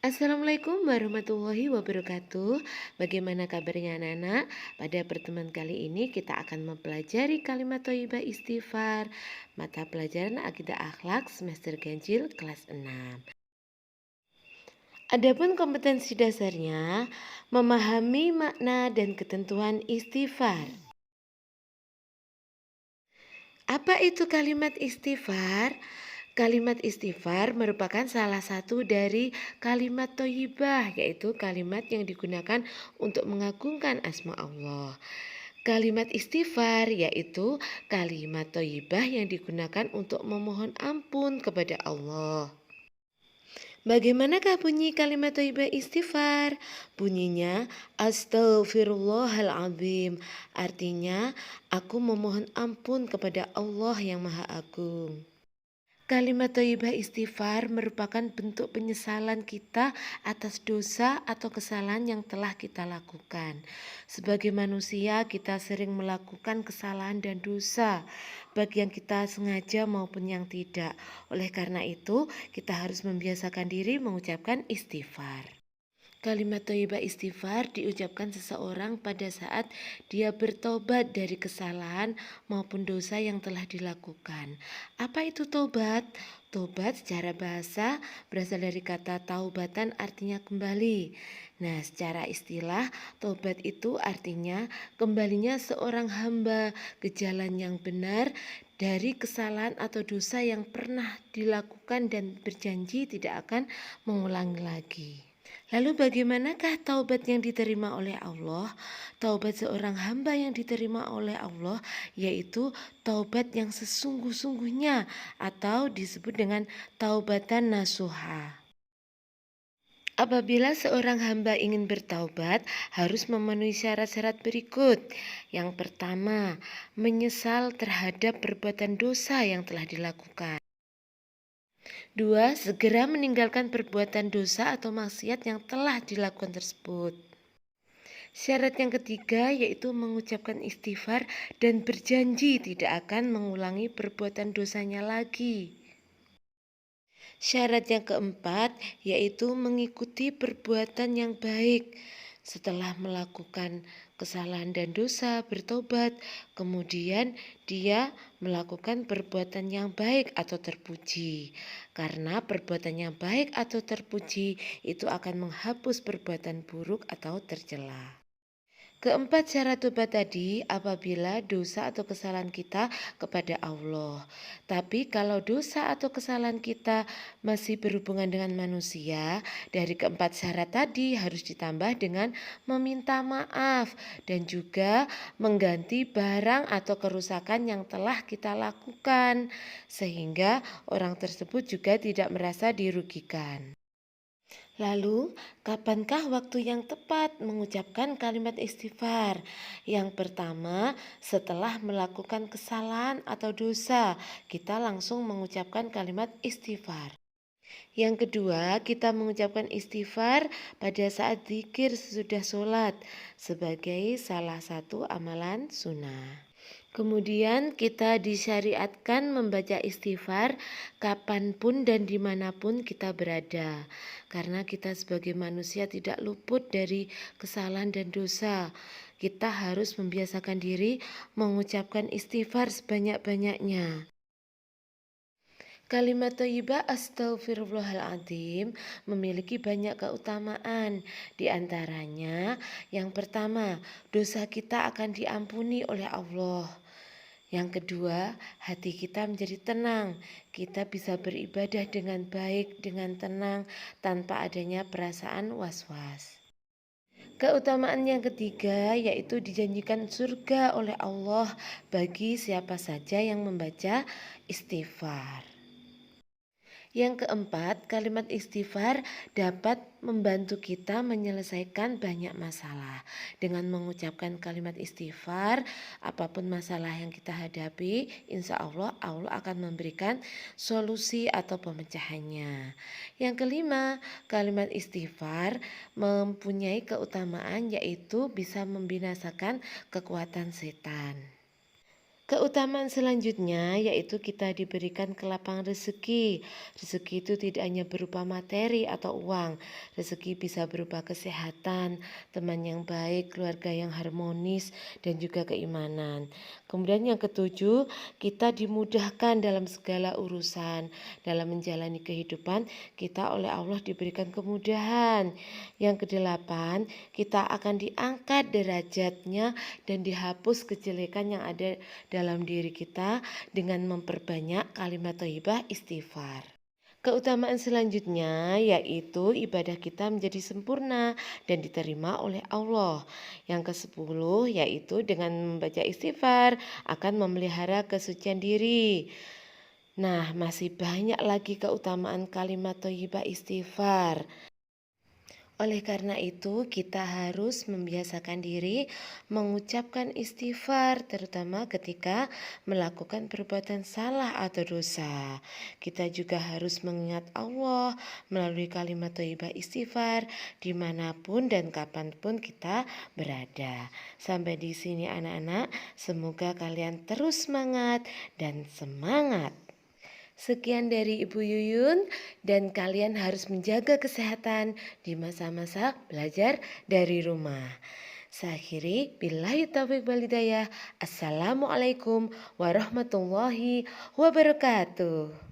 Assalamualaikum warahmatullahi wabarakatuh. Bagaimana kabarnya anak-anak? Pada pertemuan kali ini kita akan mempelajari kalimat thayyibah istighfar, mata pelajaran akidah akhlak semester ganjil kelas 6. Adapun kompetensi dasarnya, memahami makna dan ketentuan istighfar. Apa itu kalimat istighfar? Kalimat istighfar merupakan salah satu dari kalimat thayyibah, yaitu kalimat yang digunakan untuk mengagungkan asma Allah. Kalimat istighfar yaitu kalimat thayyibah yang digunakan untuk memohon ampun kepada Allah. Bagaimanakah bunyi kalimat thayyibah istighfar? Bunyinya Astaghfirullahaladzim. Artinya, aku memohon ampun kepada Allah yang Maha Agung. Kalimat thayyibah istighfar merupakan bentuk penyesalan kita atas dosa atau kesalahan yang telah kita lakukan. Sebagai manusia, kita sering melakukan kesalahan dan dosa, baik yang kita sengaja maupun yang tidak. Oleh karena itu, kita harus membiasakan diri mengucapkan istighfar. Kalimat thayyibah istighfar diucapkan seseorang pada saat dia bertobat dari kesalahan maupun dosa yang telah dilakukan. Apa itu tobat? Tobat secara bahasa berasal dari kata taubatan, artinya kembali. Nah, secara istilah, tobat itu artinya kembalinya seorang hamba ke jalan yang benar dari kesalahan atau dosa yang pernah dilakukan dan berjanji tidak akan mengulangi lagi. Lalu bagaimanakah taubat yang diterima oleh Allah? Taubat seorang hamba yang diterima oleh Allah yaitu taubat yang sesungguh-sungguhnya atau disebut dengan taubatan nasuha. Apabila seorang hamba ingin bertaubat, harus memenuhi syarat-syarat berikut. Yang pertama, menyesal terhadap perbuatan dosa yang telah dilakukan. 2. Segera meninggalkan perbuatan dosa atau maksiat yang telah dilakukan tersebut. Syarat yang ketiga yaitu mengucapkan istighfar dan berjanji tidak akan mengulangi perbuatan dosanya lagi. Syarat yang keempat yaitu mengikuti perbuatan yang baik. Setelah melakukan kesalahan dan dosa, bertobat, kemudian dia melakukan perbuatan yang baik atau terpuji. Karena perbuatan yang baik atau terpuji itu akan menghapus perbuatan buruk atau tercela. Keempat syarat tobat tadi apabila dosa atau kesalahan kita kepada Allah. Tapi kalau dosa atau kesalahan kita masih berhubungan dengan manusia, dari keempat syarat tadi harus ditambah dengan meminta maaf dan juga mengganti barang atau kerusakan yang telah kita lakukan, sehingga orang tersebut juga tidak merasa dirugikan. Lalu, kapankah waktu yang tepat mengucapkan kalimat istighfar? Yang pertama, setelah melakukan kesalahan atau dosa, kita langsung mengucapkan kalimat istighfar. Yang kedua, kita mengucapkan istighfar pada saat zikir sesudah sholat sebagai salah satu amalan sunnah. Kemudian kita disyariatkan membaca istighfar kapanpun dan dimanapun kita berada. Karena kita sebagai manusia tidak luput dari kesalahan dan dosa. Kita harus membiasakan diri mengucapkan istighfar sebanyak-banyaknya. Kalimat thayyibah astaghfirullahaladzim memiliki banyak keutamaan. Di antaranya, yang pertama, dosa kita akan diampuni oleh Allah. Yang kedua, hati kita menjadi tenang. Kita bisa beribadah dengan baik, dengan tenang, tanpa adanya perasaan was-was. Keutamaan yang ketiga yaitu dijanjikan surga oleh Allah bagi siapa saja yang membaca istighfar. Yang keempat, kalimat istighfar dapat membantu kita menyelesaikan banyak masalah. Dengan mengucapkan kalimat istighfar, apapun masalah yang kita hadapi, insya Allah akan memberikan solusi atau pemecahannya. Yang kelima, kalimat istighfar mempunyai keutamaan yaitu bisa membinasakan kekuatan setan. Keutamaan selanjutnya yaitu kita diberikan kelapangan rezeki. Rezeki itu tidak hanya berupa materi atau uang. Rezeki bisa berupa kesehatan, teman yang baik, keluarga yang harmonis, dan juga keimanan. Kemudian yang ketujuh, kita dimudahkan dalam segala urusan. Dalam menjalani kehidupan, kita oleh Allah diberikan kemudahan. Yang kedelapan, kita akan diangkat derajatnya dan dihapus kejelekan yang ada dalam diri kita dengan memperbanyak kalimat thayyibah istighfar. Keutamaan selanjutnya yaitu ibadah kita menjadi sempurna dan diterima oleh Allah. Yang kesepuluh yaitu dengan membaca istighfar akan memelihara kesucian diri. Nah, masih banyak lagi keutamaan kalimat thayyibah istighfar. Oleh karena itu, kita harus membiasakan diri mengucapkan istighfar, terutama ketika melakukan perbuatan salah atau dosa. Kita juga harus mengingat Allah melalui kalimat thayyibah istighfar dimanapun dan kapanpun kita berada. Sampai di sini anak-anak, semoga kalian terus semangat dan semangat. Sekian dari Ibu Yuyun dan kalian harus menjaga kesehatan di masa-masa belajar dari rumah. Saya akhiri, billahi taufiq wal hidayah. Assalamualaikum warahmatullahi wabarakatuh.